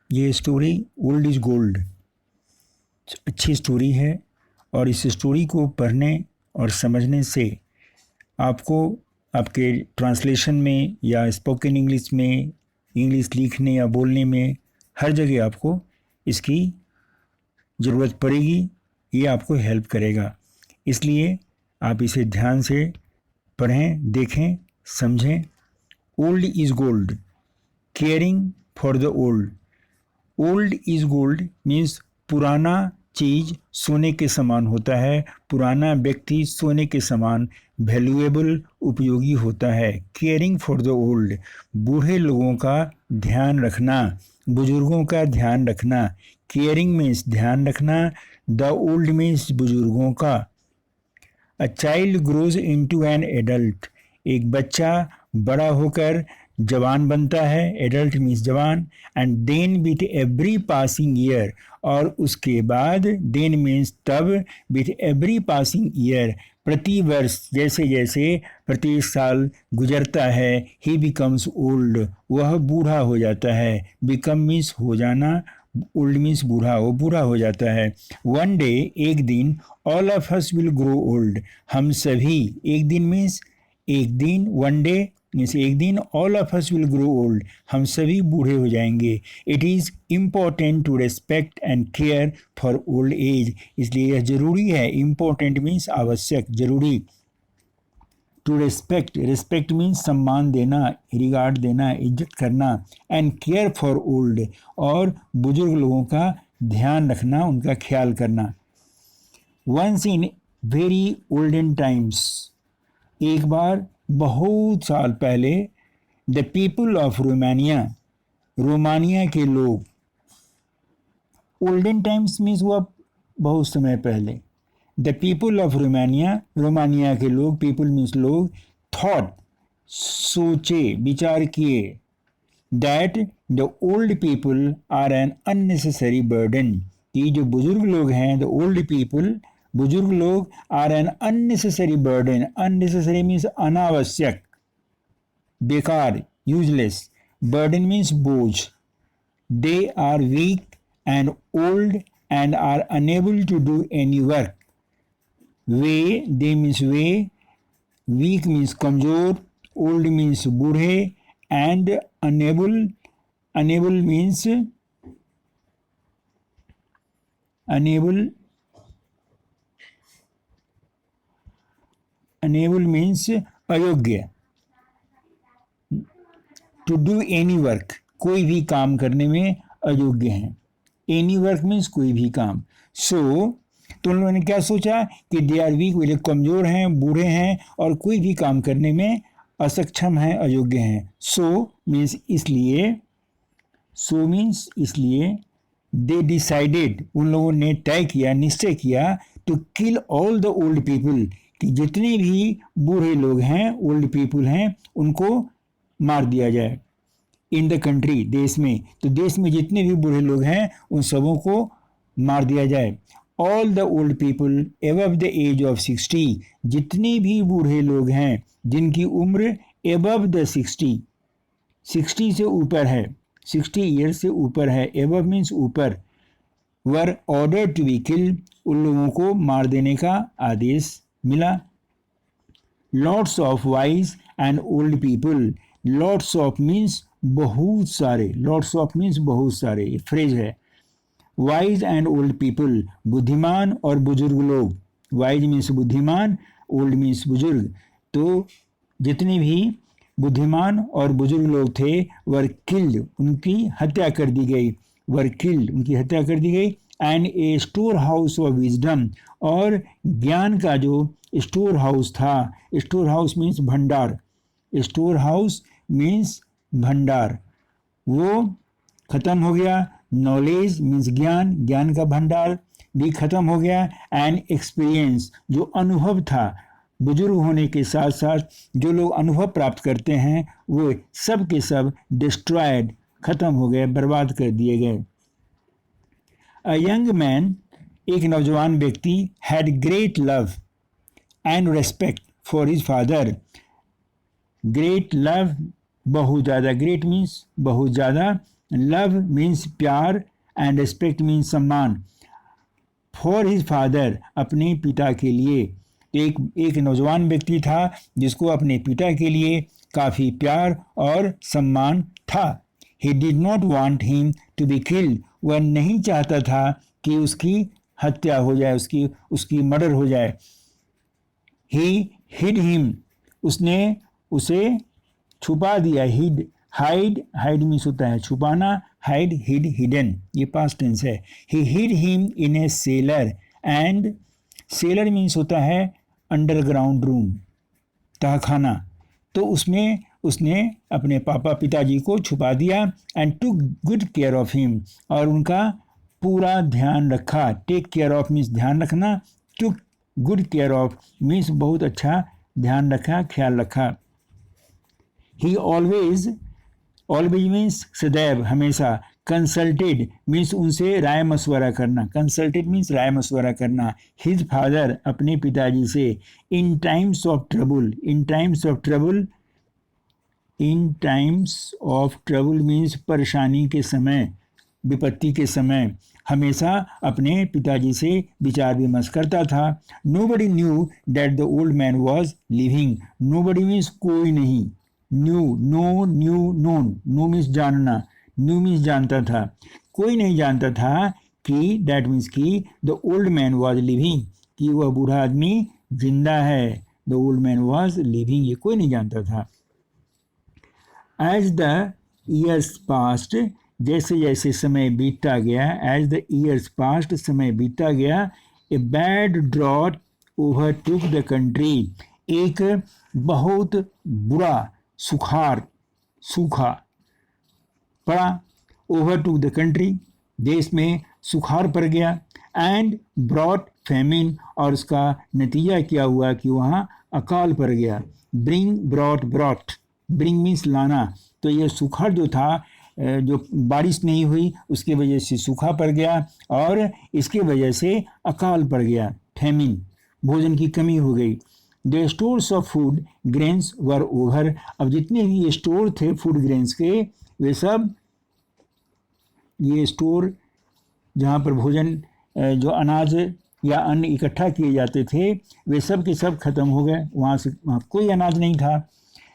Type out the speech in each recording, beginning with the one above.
ये story old is gold अच्छी story है, और इस स्टोरी को पढ़ने और समझने से आपको आपके ट्रांसलेशन में या स्पोकन इंग्लिश में, इंग्लिश लिखने या बोलने में, हर जगह आपको इसकी ज़रूरत पड़ेगी। ये आपको हेल्प करेगा, इसलिए आप इसे ध्यान से पढ़ें, देखें, समझें। Old is gold, caring for the old. Old is gold means पुराना चीज़ सोने के समान होता है, पुराना व्यक्ति सोने के समान वैल्यूएबल, उपयोगी होता है। केयरिंग फॉर द ओल्ड, बूढ़े लोगों का ध्यान रखना, बुजुर्गों का ध्यान रखना। केयरिंग मीन्स ध्यान रखना, द ओल्ड मीन्स बुजुर्गों का। A child grows into an adult, एक बच्चा बड़ा होकर जवान बनता है, एडल्ट मीन्स जवान। And then with every passing year, और उसके बाद देन मीन्स तब, विथ एवरी पासिंग ईयर प्रति वर्ष, जैसे जैसे प्रति साल गुजरता है, ही बिकम्स ओल्ड, वह बूढ़ा हो जाता है। बिकम मीन्स हो जाना, ओल्ड मीन्स बूढ़ा, वो बूढ़ा हो जाता है। वन डे, एक दिन, all of us will grow old, हम सभी, एक दिन मीन्स एक दिन, वन डे मीन्स एक दिन, all of us will grow old, हम सभी बूढ़े हो जाएंगे। It is important to respect and care for old age, इसलिए यह जरूरी है। इम्पॉर्टेंट मीन्स आवश्यक, जरूरी। टू रेस्पेक्ट, रेस्पेक्ट मीन्स सम्मान देना, रिगार्ड देना, इज्जत करना। एंड केयर फॉर ओल्ड, और बुजुर्ग लोगों का ध्यान रखना, उनका ख्याल करना। Once in very olden times, एक बार बहुत साल पहले, the people of Romania, Romania के लोग, ओल्डन टाइम्स मीन्स हुआ बहुत समय पहले। The people of Romania, Romania के लोग, पीपल मीन्स लोग, थॉट सोचे, विचार किए, that the old people are an unnecessary burden, कि जो बुजुर्ग लोग हैं, द ओल्ड पीपल, बुजुर्ग लोग, are an unnecessary burden, unnecessary means अनावश्यक, बेकार, यूजलेस, बर्डन मीन्स बोझ। They are weak and old and are unable to do any work. वे, दे मीन्स वे, वीक मीन्स कमजोर, ओल्ड मीन्स बूढ़े, and unable, unable means unable, unable means अयोग्य। To do any work, कोई भी काम करने में अयोग्य हैं। एनी वर्क मीन्स कोई भी काम। सो तो उन लोगों ने क्या सोचा कि दे आर वीक, वे कमज़ोर हैं, बूढ़े हैं, और कोई भी काम करने में असक्षम हैं, अयोग्य हैं। सो मीन्स इसलिए, सो मीन्स इसलिए, दे डिसाइडेड, उन लोगों ने तय किया, निश्चय किया, to kill all the old people, कि जितने भी बूढ़े लोग हैं, ओल्ड पीपल हैं, उनको मार दिया जाए। इन द कंट्री, देश में, तो देश में जितने भी बूढ़े लोग हैं उन सबों को मार दिया जाए। All the old people above the age of 60, जितने भी बूढ़े लोग हैं जिनकी उम्र एबव द 60, 60 से ऊपर है, 60 ईयर से ऊपर है, एबव मीन्स ऊपर, वर ऑर्डर टू बी किल, उन लोगों को मार देने का आदेश मिला। Lots of wise and old people, lots of means बहुत सारे, लॉट्स ऑफ मीन्स बहुत सारे, ये फ्रेज है। वाइज एंड ओल्ड पीपल, बुद्धिमान और बुजुर्ग लोग, वाइज मीन्स बुद्धिमान, ओल्ड मीन्स बुजुर्ग, तो जितने भी बुद्धिमान और बुजुर्ग लोग थे, वर किल्ड, उनकी हत्या कर दी गई, वर किल्ड, उनकी हत्या कर दी गई। And A store house of wisdom, और ज्ञान का जो स्टोर हाउस था, स्टोर हाउस मीन्स भंडार, स्टोर हाउस मीन्स भंडार, वो खत्म हो गया। नॉलेज मीन्स ज्ञान, ज्ञान का भंडार भी खत्म हो गया। एंड एक्सपीरियंस, जो अनुभव था, बुजुर्ग होने के साथ साथ जो लोग अनुभव प्राप्त करते हैं, वो सब के सब डिस्ट्रॉयड, खत्म हो गए, बर्बाद कर दिए गए। अ यंग मैन, एक नौजवान व्यक्ति, had great love and respect for his father, great love, बहुत ज़्यादा, ग्रेट मीन्स बहुत ज़्यादा, लव मीन्स प्यार एंड रिस्पेक्ट मीन्स सम्मान। फॉर हिज फादर, अपने पिता के लिए। एक नौजवान व्यक्ति था जिसको अपने पिता के लिए काफ़ी प्यार और सम्मान था। He did not want him to be killed, वह नहीं चाहता था कि उसकी हत्या हो जाए, उसकी मर्डर हो जाए। ही हिड हिम, उसने उसे छुपा दिया। हिड, हाइड मीन्स होता है छुपाना, हाइड, हिड, हिडन, ये पास्ट टेंस है। ही hide him in A seller, and seller means होता है अंडरग्राउंड रूम, तहखाना। तो उसमें उसने अपने पिताजी को छुपा दिया। And took good care of him, और उनका पूरा ध्यान रखा। टेक केयर ऑफ मीन्स ध्यान रखना, took good care of means बहुत अच्छा ध्यान रखा, ख्याल रखा। ही ऑलवेज मीन्स सदैव, हमेशा। कंसल्टेड मीन्स उनसे राय मशवरा करना, कंसल्टेड मीन्स राय मशवरा करना। हिज फादर, अपने पिताजी से। In times of trouble, in times of trouble, in times of trouble means परेशानी के समय, विपत्ति के समय हमेशा अपने पिताजी से विचार विमर्श करता था। Nobody knew that the old man was living, nobody means कोई नहीं, knew, know, knew, known, know means जानना, न्यू मीन्स जानता था। कोई नहीं जानता था कि दैट मीन्स कि the old man was living, कि वह बूढ़ा आदमी जिंदा है। The old man was living, ये कोई नहीं जानता था। एज द ईयर्स पास्ट, जैसे जैसे समय बीतता गया, एज द ईयर्स पास्ट, समय बीतता गया, a bad drought overtook the country, एक बहुत बुरा सूखा पड़ा। ओवरटुक द कंट्री, देश में सुखाड़ पड़ गया। एंड ब्रॉट फैमिन, और उसका नतीजा क्या हुआ कि वहाँ अकाल पड़ गया। ब्रिंग, ब्रॉट, ब्रिंग मीन्स लाना। तो ये सुखाड़ जो था, जो बारिश नहीं हुई उसकी वजह से सूखा पड़ गया, और इसके वजह से अकाल पड़ गया, फैमिन, भोजन की कमी हो गई। The stores of food grains were over, अब जितने भी स्टोर थे फूड ग्रेन्स के, वे सब, ये स्टोर जहाँ पर भोजन, जो अनाज या अन्न इकट्ठा किए जाते थे, वे सब के सब खत्म हो गए, वहाँ कोई अनाज नहीं था।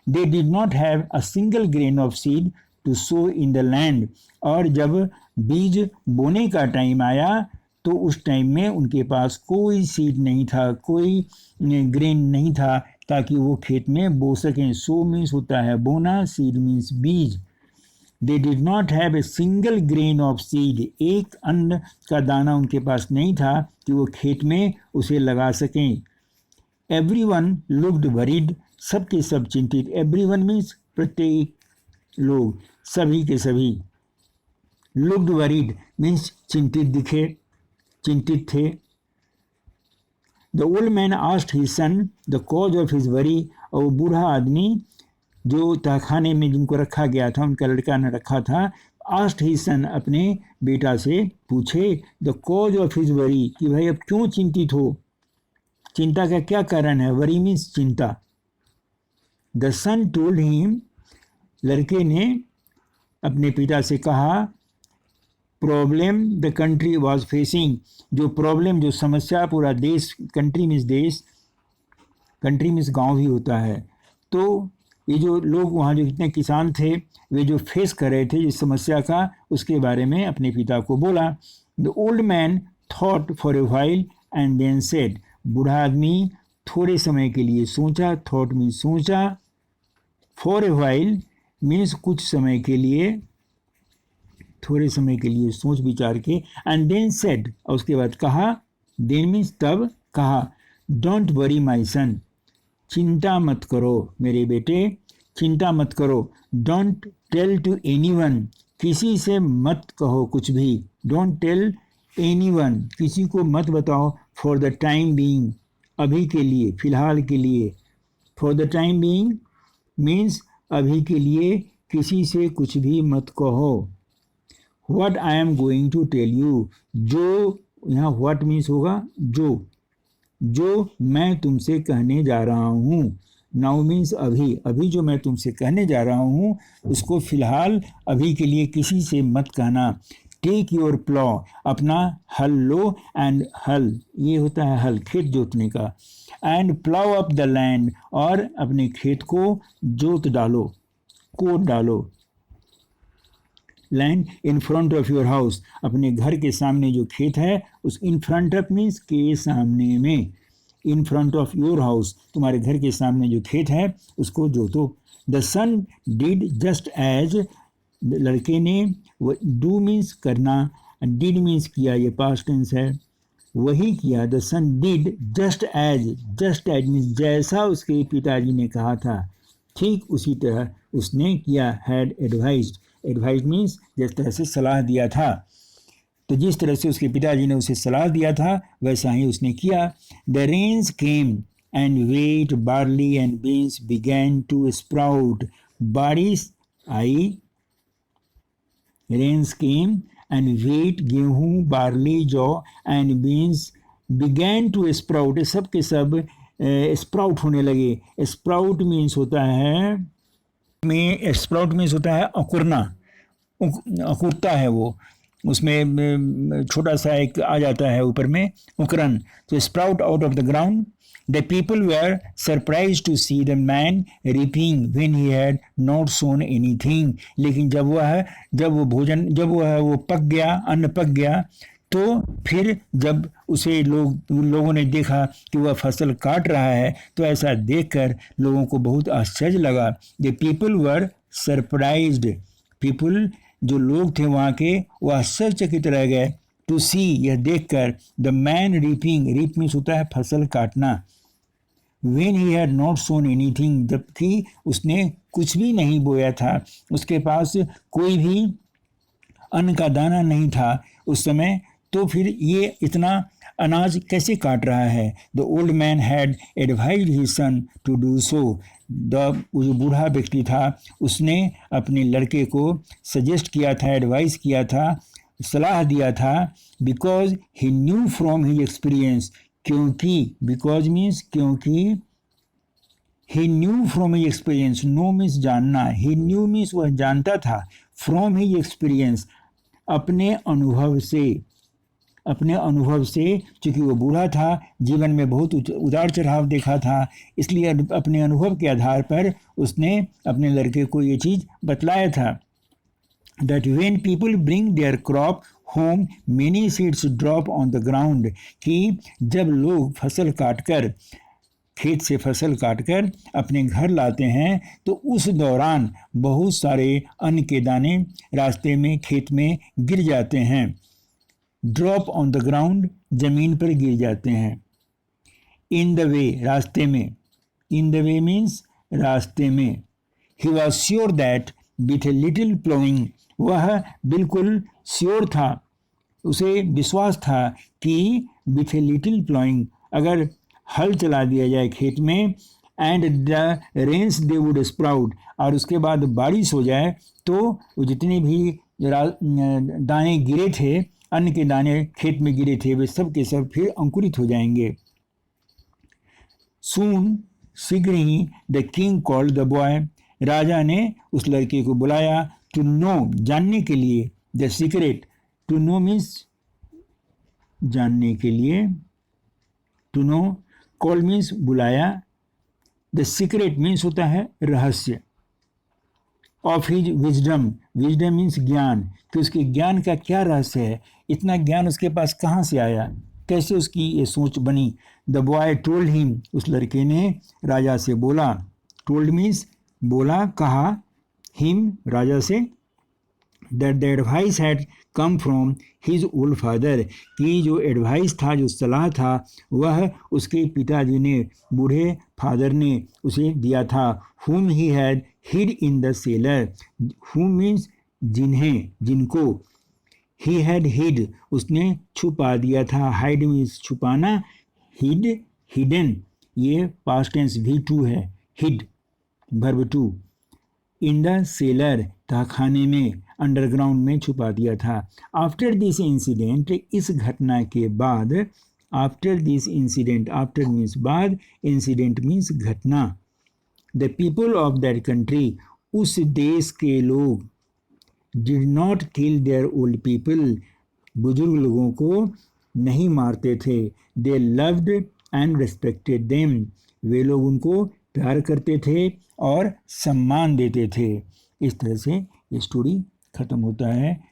They did not have a single grain of seed to sow in the land, और जब बीज बोने का टाइम आया तो उस टाइम में उनके पास कोई सीड नहीं था, कोई ग्रेन नहीं था ताकि वो खेत में बो सकें। सो मीन्स होता है बोना, सीड मीन्स बीज। दे did not have a single grain of seed, एक अन्न का दाना उनके पास नहीं था कि वो खेत में उसे लगा सकें। एवरीवन लुक्ड वरीड, सब के सब चिंतित। एवरीवन मीन्स प्रत्येक लोग, सभी के सभी। लुक्ड वरीड मीन्स चिंतित थे। The old man asked his son the cause of his worry, और वो बूढ़ा आदमी जो तहखाने में जिनको रखा गया था, उनका लड़का ने रखा था, आस्क्ड हिज सन, अपने बेटा से पूछे, the cause of his worry, कि भाई अब क्यों चिंतित हो, चिंता का क्या कारण है। वरी मीन्स चिंता। द सन टोल्ड हिम, लड़के ने अपने पिता से कहा, problem the country was facing, जो प्रॉब्लम, जो समस्या पूरा देश, कंट्री मीन्स देश, कंट्री मीन्स गांव भी होता है, तो ये जो लोग वहाँ जो कितने किसान थे, वे जो फेस कर रहे थे इस समस्या का, उसके बारे में अपने पिता को बोला। The old man thought for a while and then said, बूढ़ा आदमी थोड़े समय के लिए सोचा, थॉट मीन्स सोचा, फॉर ए व्हाइल मीन्स कुछ समय के लिए, थोड़े समय के लिए सोच विचार के, एंड देन सेड, और उसके बाद कहा, देन मीन्स तब कहा, डोंट वरी माई सन, चिंता मत करो मेरे बेटे, चिंता मत करो। डोंट टेल टू एनीवन, किसी से मत कहो कुछ भी। डोंट टेल एनीवन, किसी को मत बताओ। फॉर द टाइम बीइंग, अभी के लिए, फिलहाल के लिए। For the time being means अभी के लिए किसी से कुछ भी मत कहो। What I am going to tell you, जो, यहाँ व्हाट मीन्स होगा जो मैं तुमसे कहने जा रहा हूँ। नाउ मीन्स अभी, अभी जो मैं तुमसे कहने जा रहा हूँ उसको फिलहाल अभी के लिए किसी से मत कहना। टेक योर प्लॉ, अपना हल लो, एंड हल ये होता है हल, खेत जोतने का, and plough up the land, और अपने खेत को जोत डालो, कोड़ डालो। Land in front of your house, अपने घर के सामने जो खेत है उस इन फ्रंट ऑफ मीन्स के सामने में, in front of your house तुम्हारे घर के सामने जो खेत है उसको जोतो। The son did just as, लड़के ने, डू मीन्स करना, डिड मीन्स किया, ये पास्ट टेंस है, वही किया। The son did just as, just as means जैसा उसके पिताजी ने कहा था ठीक उसी तरह उसने किया। हैड एडवाइज्ड, एडवाइज मीन्स जिस तरह से सलाह दिया था, तो जिस तरह से उसके पिताजी ने उसे सलाह दिया था वैसा ही उसने किया। The rains came and wet barley and beans began to sprout, बारिश आई, रेन्स केम एंड वेट, गेहूँ, बार्ली, जौ, and beans began to sprout, सब के सब स्प्राउट होने लगे। स्प्राउट मीन्स होता है में, स्प्राउट मीन्स होता है अंकुरना, अंकुरता है वो, उसमें छोटा सा एक आ जाता है ऊपर में अंकुरन, तो sprout out of the ground. The people were surprise to see the man reaping when he had not sown anything, लेकिन जब वो भोजन, जब वो पक गया, अन्न पक गया, तो फिर जब उसे लोगों ने देखा कि वह फसल काट रहा है तो ऐसा देखकर लोगों को बहुत आश्चर्य लगा। The people were surprised, people जो लोग थे वहाँ के वो आश्चर्यचकित रह गए, टू सी यह देखकर, the man reaping, reap means होता है फसल काटना, when he had not sown anything, जबकि उसने कुछ भी नहीं बोया था, उसके पास कोई भी अन्न का दाना नहीं था उस समय, तो फिर ये इतना अनाज कैसे काट रहा है। The old man had advised his son to do so, वो जो बूढ़ा व्यक्ति था उसने अपने लड़के को सजेस्ट किया था, एडवाइस किया था, सलाह दिया था, because he knew from his experience, क्योंकि, बिकॉज मीन्स क्योंकि, he knew from his experience, know means जानना, ही न्यू मीन्स वह जानता था, फ्रॉम हिज एक्सपीरियंस अपने अनुभव से, अपने अनुभव से, चूँकि वो बूढ़ा था, जीवन में बहुत उतार चढ़ाव देखा था, इसलिए अपने अनुभव के आधार पर उसने अपने लड़के को ये चीज़ बतलाया था। That when people bring their crop home many seeds drop on the ground, कि जब लोग फसल काटकर, खेत से फसल काटकर अपने घर लाते हैं तो उस दौरान बहुत सारे अन्न के दाने रास्ते में, खेत में गिर जाते हैं। ड्रॉप ऑन द ग्राउंड, जमीन पर गिर जाते हैं। इन द वे, रास्ते में, इन द वे मीन्स रास्ते में। He was sure that with a little ploughing, वह बिल्कुल श्योर था, उसे विश्वास था कि विथ ए लिटिल प्लोइंग, अगर हल चला दिया जाए खेत में, and the rains they would sprout, और उसके बाद बारिश हो जाए तो वो जितने भी दाने गिरे थे, अन्न के दाने खेत में गिरे थे, वे सब के सब फिर अंकुरित हो जाएंगे। सून, शीघ्र ही, the king called the boy, राजा ने उस लड़के को बुलाया, टू नो, जानने के लिए, the secret, to know means जानने के लिए, टू नो, कॉल मीन्स बुलाया, द सीक्रेट मीन्स होता है रहस्य, of his wisdom, wisdom means ज्ञान, कि उसके ज्ञान का क्या रहस्य है, इतना ज्ञान उसके पास कहाँ से आया, कैसे उसकी ये सोच बनी। द बॉय टोल्ड हिम, उस लड़के ने राजा से बोला, टोल्ड मीन्स बोला, कहा, हिम राजा से, that the advice had come from his old father, कि जो एडवाइस था, जो सलाह था, वह उसके पिताजी ने, बूढ़े फादर ने उसे दिया था। whom he had hid in the cellar, whom means जिन्हें, जिनको, he had hid उसने छुपा दिया था, hide means छुपाना, hid, hidden, ये past tense V2 है, hid verb 2, in the cellar तहखाने में, अंडरग्राउंड में छुपा दिया था। आफ्टर दिस इंसिडेंट, इस घटना के बाद, after this incident, after means बाद, इंसिडेंट मीन्स घटना, the people of that country, उस देश के लोग, did not kill their old people, बुजुर्ग लोगों को नहीं मारते थे। They loved and respected them, वे लोग उनको प्यार करते थे और सम्मान देते थे। इस तरह से ये स्टोरी ख़त्म होता है।